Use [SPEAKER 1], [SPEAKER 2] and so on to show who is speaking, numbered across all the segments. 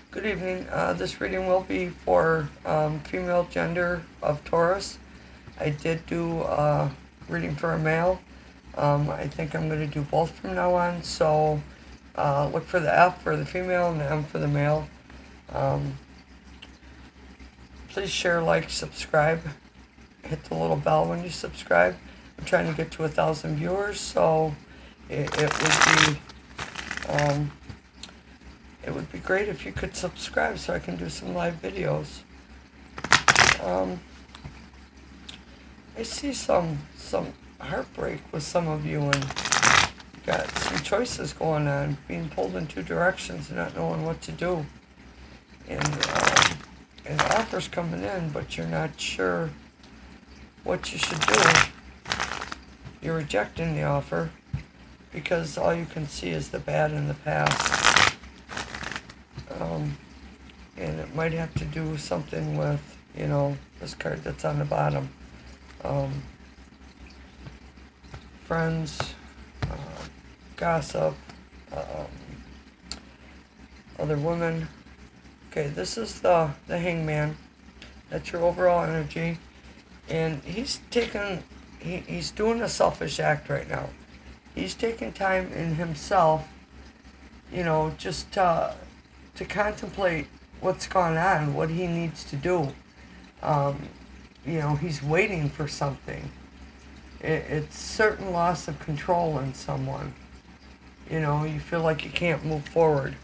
[SPEAKER 1] Good evening. This reading will be for female gender of Taurus. I did do a reading for a male. I think I'm going to do both from now on. So look for the F for the female and the M for the male. Please share, like, subscribe. Hit the little bell when you subscribe. I'm trying to get to 1,000 viewers, so it would be great if you could subscribe so I can do some live videos. I see some heartbreak with some of you, and you got some choices going on, being pulled in two directions and not knowing what to do. And offers coming in, but you're not sure what you should do. You're rejecting the offer because all you can see is the bad in the past. And it might have to do something with, this card that's on the bottom. Friends, gossip, other women. Okay, this is the Hangman. That's your overall energy. And he's doing a selfish act right now. He's taking time in himself, just to contemplate what's going on, what he needs to do. He's waiting for something. It's certain loss of control in someone. You feel like you can't move forward.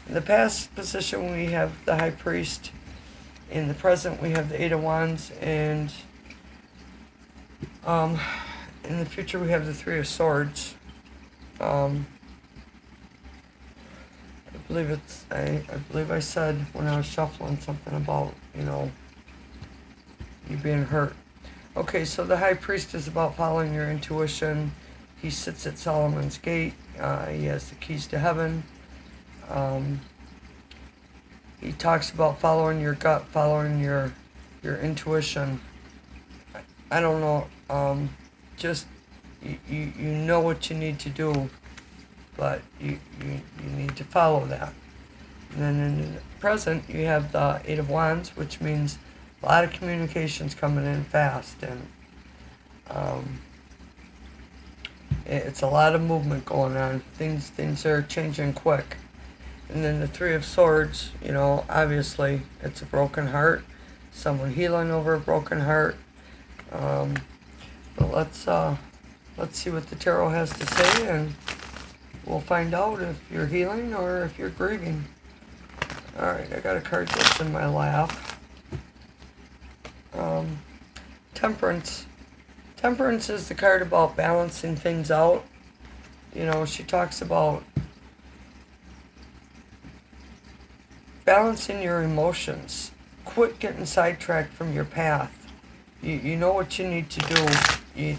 [SPEAKER 1] In the past position, we have the High Priest. In the present, we have the Eight of Wands. And in the future, we have the Three of Swords. I believe I said when I was shuffling something about, you being hurt. Okay, so the High Priest is about following your intuition. He sits at Solomon's gate. He has the keys to heaven. He talks about following your gut, following your intuition. I don't know. Just you know what you need to do, but you need to follow that. And then in the present, you have the Eight of Wands, which means a lot of communications coming in fast, and it's a lot of movement going on. Things are changing quick. And then the Three of Swords, obviously it's a broken heart, someone healing over a broken heart. But let's see what the tarot has to say, and we'll find out if you're healing or if you're grieving. Alright, I got a card that's in my lap. Temperance. Temperance is the card about balancing things out. She talks about balancing your emotions. Quit getting sidetracked from your path. You know what you need to do. You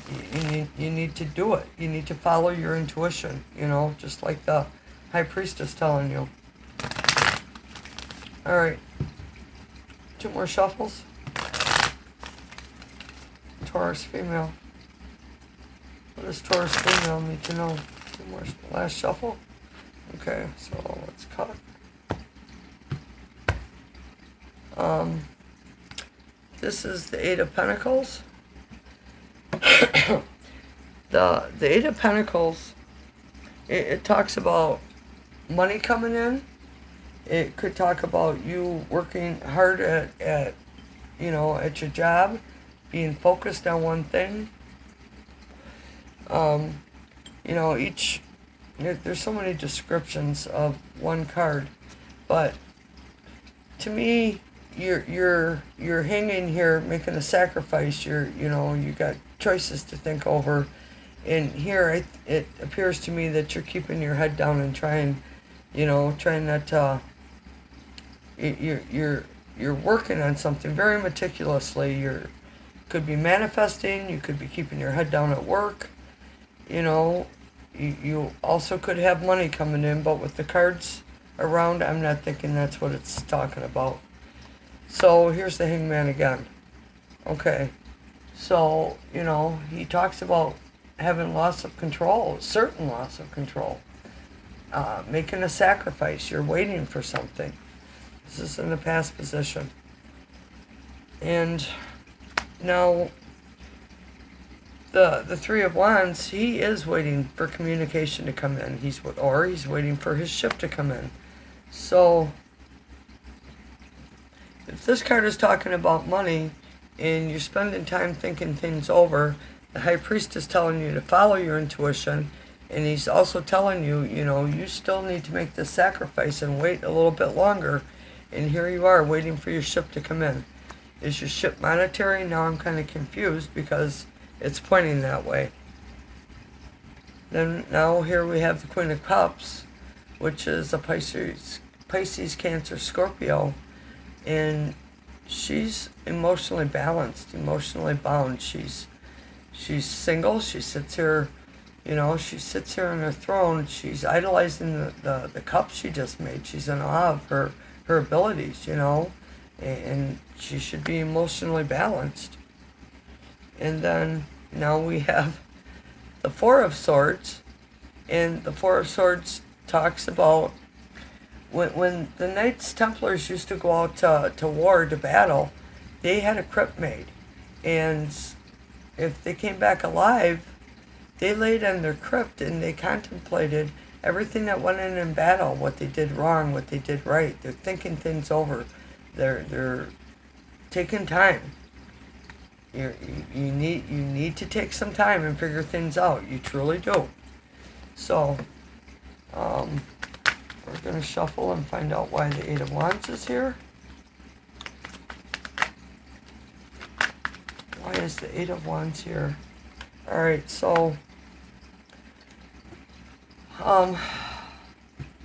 [SPEAKER 1] need to do it. You need to follow your intuition, just like the High Priest is telling you. Alright. 2 more shuffles. Taurus female. What does Taurus female need to know? 2 more. Last shuffle. Okay, so let's cut. This is the Eight of Pentacles. The Eight of Pentacles, it talks about money coming in. It could talk about you working hard at your job, being focused on one thing. There's so many descriptions of one card, but to me, you're hanging here making a sacrifice. You got choices to think over, and here it appears to me that you're keeping your head down and trying not to. You're working on something very meticulously. Could be manifesting. You could be keeping your head down at work. You also could have money coming in, but with the cards around, I'm not thinking that's what it's talking about. So here's the Hangman again. Okay, so he talks about having loss of control, certain loss of control, making a sacrifice. You're waiting for something. This is in the past position. And now the Three of Wands, he is waiting for communication to come in. He's waiting for his ship to come in. So if this card is talking about money and you're spending time thinking things over, the High Priest is telling you to follow your intuition, and he's also telling you, you know, you still need to make this sacrifice and wait a little bit longer. And here you are waiting for your ship to come in. Is your ship monetary? Now I'm kind of confused because it's pointing that way. Then now here we have the Queen of Cups, which is a Pisces, Cancer, Scorpio. And she's emotionally balanced, emotionally bound. She's single. She sits here, you know, she sits here on her throne. She's idolizing the cup she just made. She's in awe of her abilities, you know, and she should be emotionally balanced. And then now we have the Four of Swords, and the Four of Swords talks about when the Knights Templars used to go out to war, to battle, they had a crypt made. And if they came back alive, they laid in their crypt and they contemplated everything that went in battle, what they did wrong, what they did right. They're thinking things over. They're taking time. You need to take some time and figure things out. You truly do. So, we're going to shuffle and find out why the Eight of Wands is here. Why is the Eight of Wands here? Alright, so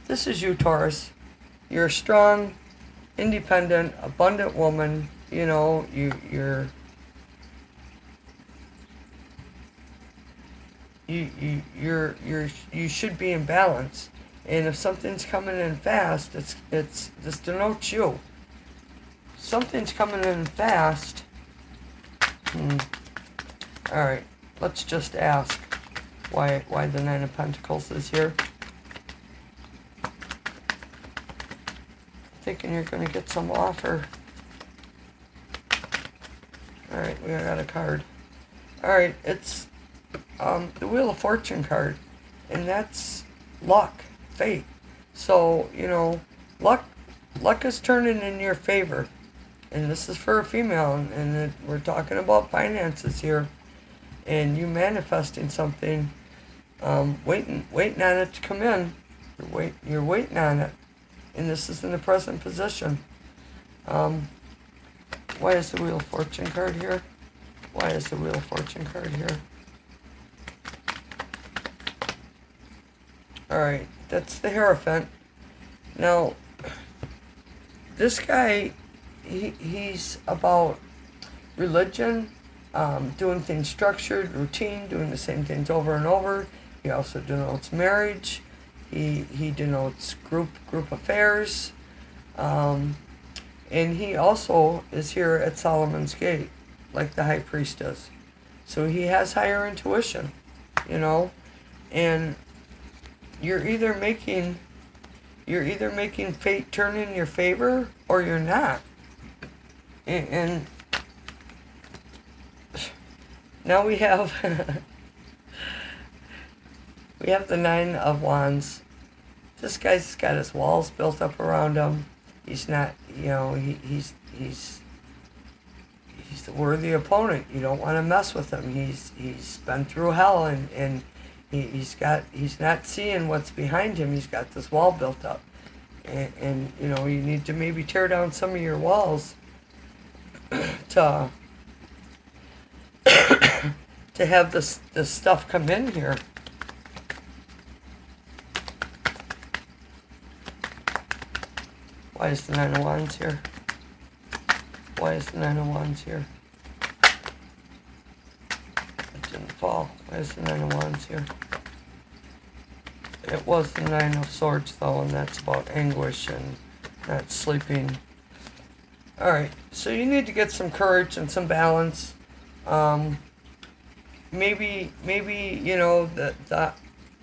[SPEAKER 1] this is you, Taurus. You're a strong, independent, abundant woman. You know, you should be in balance. And if something's coming in fast, this denotes you. Something's coming in fast. Alright, let's just ask why the Nine of Pentacles is here. Thinking you're going to get some offer. Alright, we got a card. Alright, it's the Wheel of Fortune card. And that's luck, fate. So, you know, luck is turning in your favor. And this is for a female, and we're talking about finances here. And you manifesting something, waiting on it to come in. You're waiting on it. And this is in the present position. Why is the Wheel of Fortune card here? Why is the Wheel of Fortune card here? Alright, that's the Hierophant. Now, this guy, he's about religion, doing things structured, routine, doing the same things over and over. He also denotes marriage. He denotes group affairs. And he also is here at Solomon's Gate, like the High Priest does. So he has higher intuition, you know, and you're either making fate turn in your favor or you're not. And now we have the Nine of Wands. This guy's got his walls built up around him. He's not, you know, he's the worthy opponent. You don't want to mess with him. He's been through hell, and he's not seeing what's behind him. He's got this wall built up, and you know, you need to maybe tear down some of your walls to have this stuff come in here. Why is the Nine of Wands here? Why is the Nine of Wands here? It didn't fall. Why is the Nine of Wands here? It was the Nine of Swords, though, and that's about anguish and not sleeping. Alright, so you need to get some courage and some balance. Maybe you know, the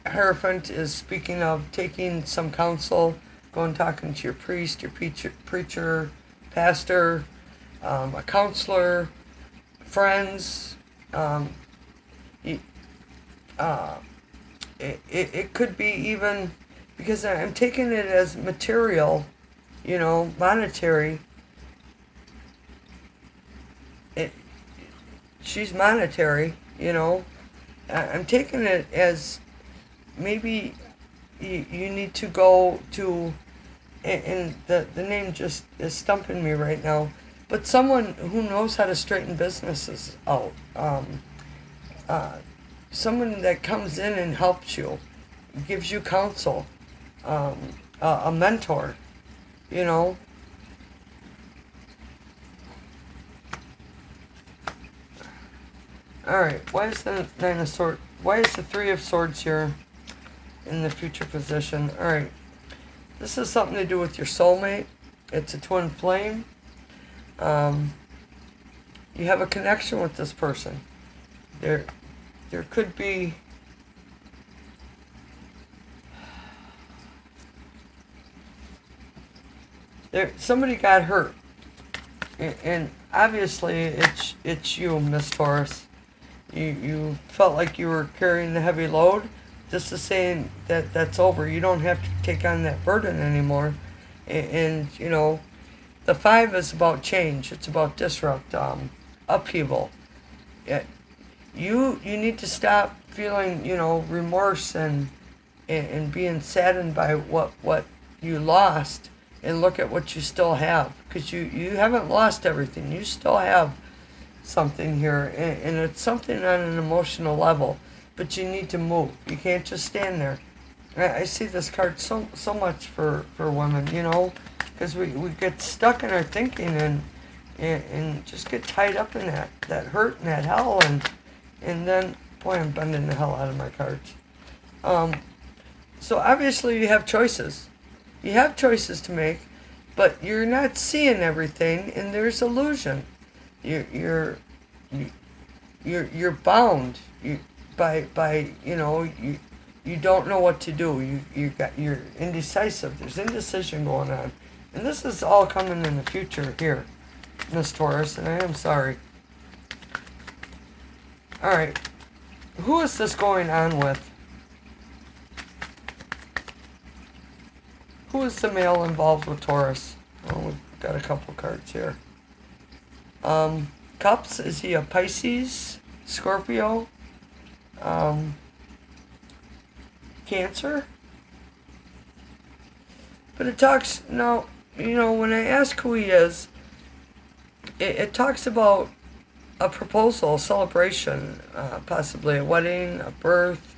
[SPEAKER 1] Hierophant is speaking of taking some counsel Go and talking to your priest, your preacher, pastor, a counselor, friends. It could be even, because I'm taking it as material, you know, monetary. She's monetary, you know. I'm taking it as maybe you need to go to, and the name just is stumping me right now, but someone who knows how to straighten businesses out. Someone that comes in and helps you, gives you counsel, a mentor, you know. Alright, why is the Nine of Swords, why is the Three of Swords here in the future position? Alright, this has something to do with your soulmate. It's a twin flame. You have a connection with this person. There could be somebody got hurt, and obviously it's you, Miss Taurus. You felt like you were carrying the heavy load. This is saying that that's over. You don't have to take on that burden anymore. And you know, the 5 is about change. It's about disrupt, upheaval. You need to stop feeling, you know, remorse and being saddened by what you lost, and look at what you still have, because you haven't lost everything. You still have something here, and it's something on an emotional level, but you need to move. You can't just stand there. I see this card so much for women, you know, because we get stuck in our thinking and just get tied up in that hurt and that hell, and then, boy, I'm bending the hell out of my cards. So obviously you have choices. You have choices to make, but you're not seeing everything, and there's illusion. You're bound by you know, you don't know what to do. You're indecisive. There's indecision going on, and this is all coming in the future here, Miss Taurus, and I am sorry. All right, who is this going on with? Who is the male involved with Taurus? Oh, we've got a couple cards here. Cups, is he a Pisces, Scorpio, Cancer? But it talks, now, you know, when I ask who he is, it talks about a proposal, a celebration, possibly a wedding, a birth,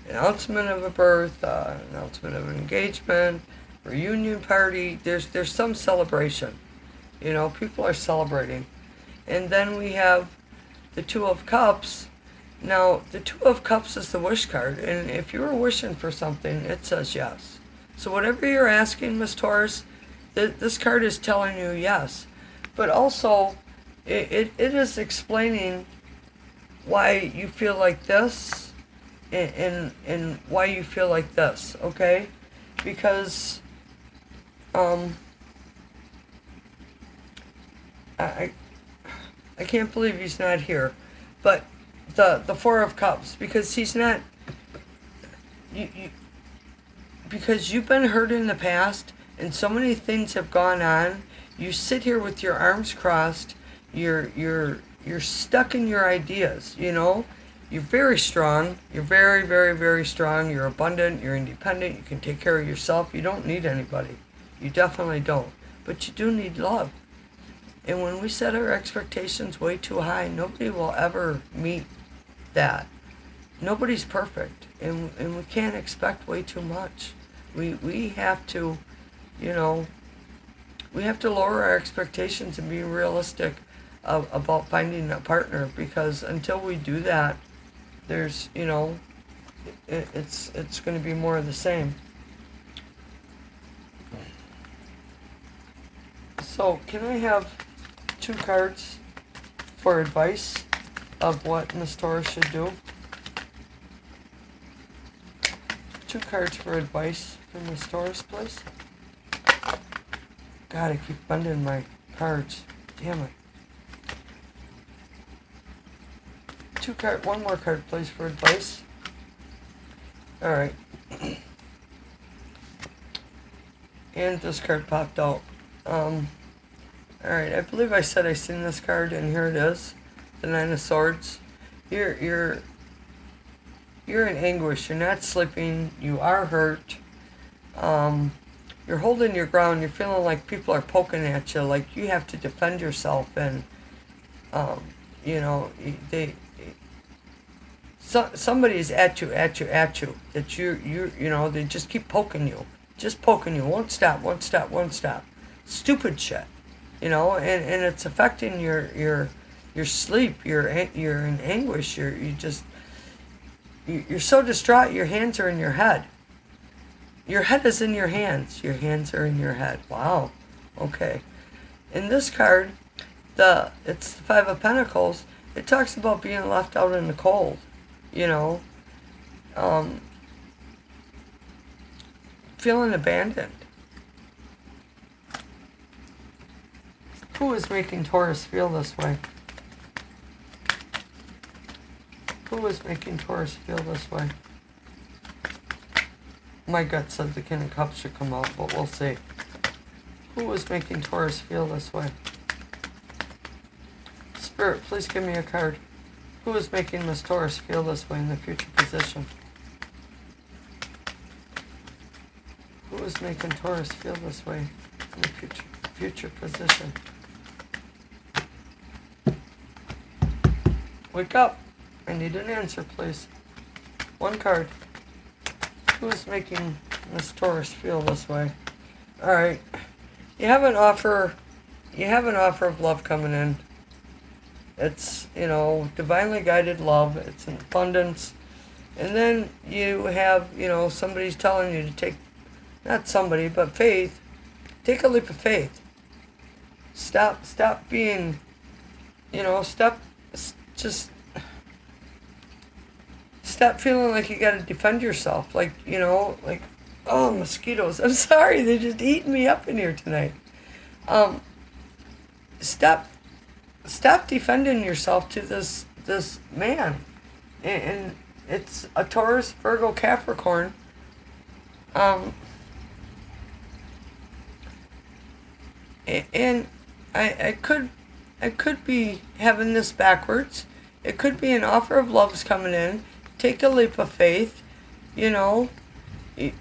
[SPEAKER 1] announcement of a birth, announcement of an engagement, reunion party. There's some celebration. You know, people are celebrating. And then we have the Two of Cups. Now, the Two of Cups is the wish card, and if you were wishing for something, it says yes. So whatever you're asking, Miss Taurus, this card is telling you yes. But also, it is explaining why you feel like this, and why you feel like this, okay? Because I can't believe he's not here. But the Four of Cups, because he's not, because you've been hurt in the past, and so many things have gone on. You sit here with your arms crossed. You're stuck in your ideas, you know. You're very strong. You're very, very, very strong. You're abundant. You're independent. You can take care of yourself. You don't need anybody. You definitely don't. But you do need love. And when we set our expectations way too high, nobody will ever meet that. Nobody's perfect. And we can't expect way too much. We have to, you know, we have to lower our expectations and be realistic about finding a partner, because until we do that, there's, you know, it's going to be more of the same. So can I have 2 cards for advice of what Miss Taurus should do? 2 cards for advice for Miss Taurus, please. God, I keep bending my cards. Damn it. One more card, please, for advice. Alright. And this card popped out. Alright, I believe I said I seen this card, and here it is. The Nine of Swords. You're in anguish. You're not sleeping. You are hurt. You're holding your ground. You're feeling like people are poking at you, like you have to defend yourself, and you know, somebody's at you, that you know, they just keep poking you, won't stop, stupid shit, you know, and it's affecting your sleep. You're in anguish. You're so distraught. Your hands are in your head. Your head is in your hands. Your hands are in your head. Wow. Okay. In this card, it's the Five of Pentacles. It talks about being left out in the cold. You know, feeling abandoned. Who is making Taurus feel this way? Who is making Taurus feel this way? My gut said the King of Cups should come out, but we'll see. Who is making Taurus feel this way? Spirit, please give me a card. Who is making Miss Taurus feel this way in the future position? Who is making Taurus feel this way in the future position? Wake up. I need an answer, please. One card. Who is making Miss Taurus feel this way? Alright. You have an offer of love coming in. It's, you know, divinely guided love. It's in abundance. And then you have, you know, somebody's telling you to take, not somebody, but faith. Take a leap of faith. Stop being, you know, stop feeling like you gotta defend yourself. Like, you know, like, oh, mosquitoes. I'm sorry, they're just eating me up in here tonight. Stop defending yourself to this man. And it's a Taurus, Virgo, Capricorn. And I could be having this backwards. It could be an offer of love's coming in. Take a leap of faith, you know.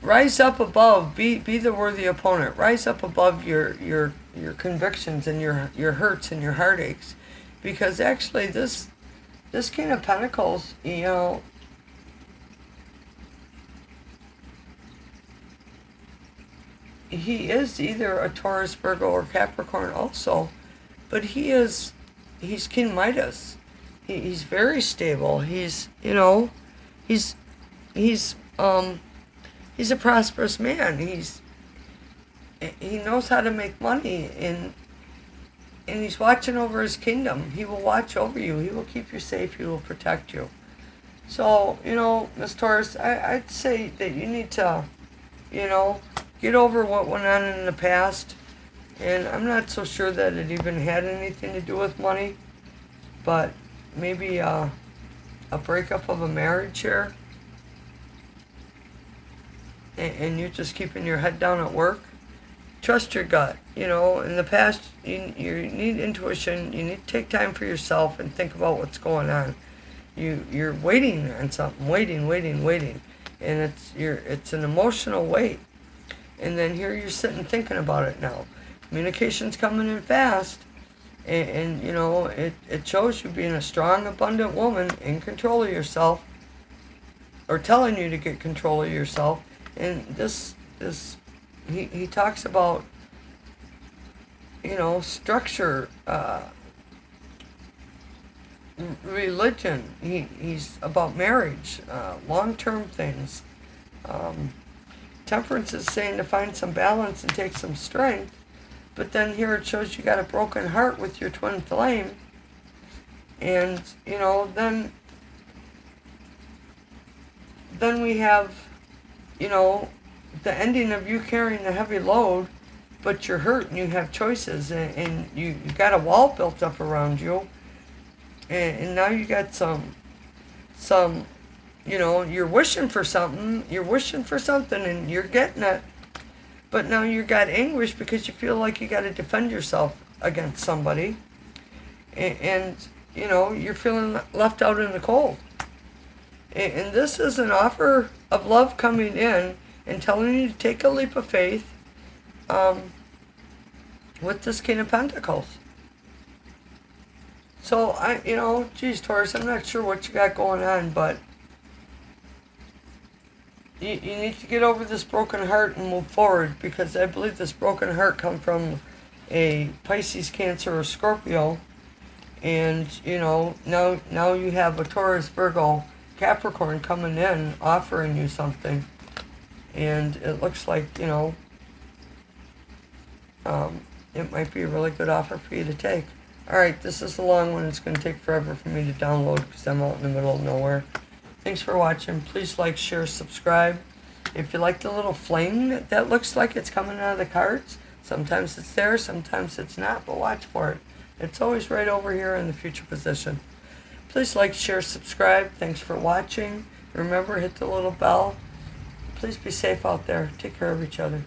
[SPEAKER 1] Rise up above. Be the worthy opponent. Rise up above your convictions and your hurts and your heartaches, because actually this King of Pentacles, you know, he is either a Taurus, Virgo, or Capricorn also, but he's King Midas. He's very stable. He's, you know, he's a prosperous man. He knows how to make money, and he's watching over his kingdom. He will watch over you. He will keep you safe. He will protect you. So, you know, Miss Taurus, I'd say that you need to, you know, get over what went on in the past. And I'm not so sure that it even had anything to do with money, but maybe a breakup of a marriage here. And you're just keeping your head down at work. Trust your gut. You know, in the past, you need intuition. You need to take time for yourself and think about what's going on. You're waiting on something, waiting, and it's an emotional wait. And then here you're sitting thinking about it now. Communication's coming in fast, and you know, it shows you being a strong, abundant woman in control of yourself, or telling you to get control of yourself. And he talks about, you know, structure, religion. He's about marriage, long-term things. Temperance is saying to find some balance and take some strength, but then here it shows you got a broken heart with your twin flame. And, you know, then we have, you know, the ending of you carrying the heavy load, but you're hurt and you have choices, and you got a wall built up around you, and now you got some, you're wishing for something, and you're getting it, but now you got anguish because you feel like you got to defend yourself against somebody, and you're feeling left out in the cold. And this is an offer of love coming in and telling you to take a leap of faith with this King of Pentacles. So, geez, Taurus, I'm not sure what you got going on, but you need to get over this broken heart and move forward, because I believe this broken heart comes from a Pisces, Cancer, or Scorpio. And, now you have a Taurus, Virgo, Capricorn coming in, offering you something. And it looks like, it might be a really good offer for you to take. Alright, this is a long one. It's going to take forever for me to download because I'm out in the middle of nowhere. Thanks for watching. Please like, share, subscribe. If you like the little flame that looks like it's coming out of the cards, sometimes it's there, sometimes it's not, but watch for it. It's always right over here in the future position. Please like, share, subscribe. Thanks for watching. Remember, hit the little bell. Please be safe out there. Take care of each other.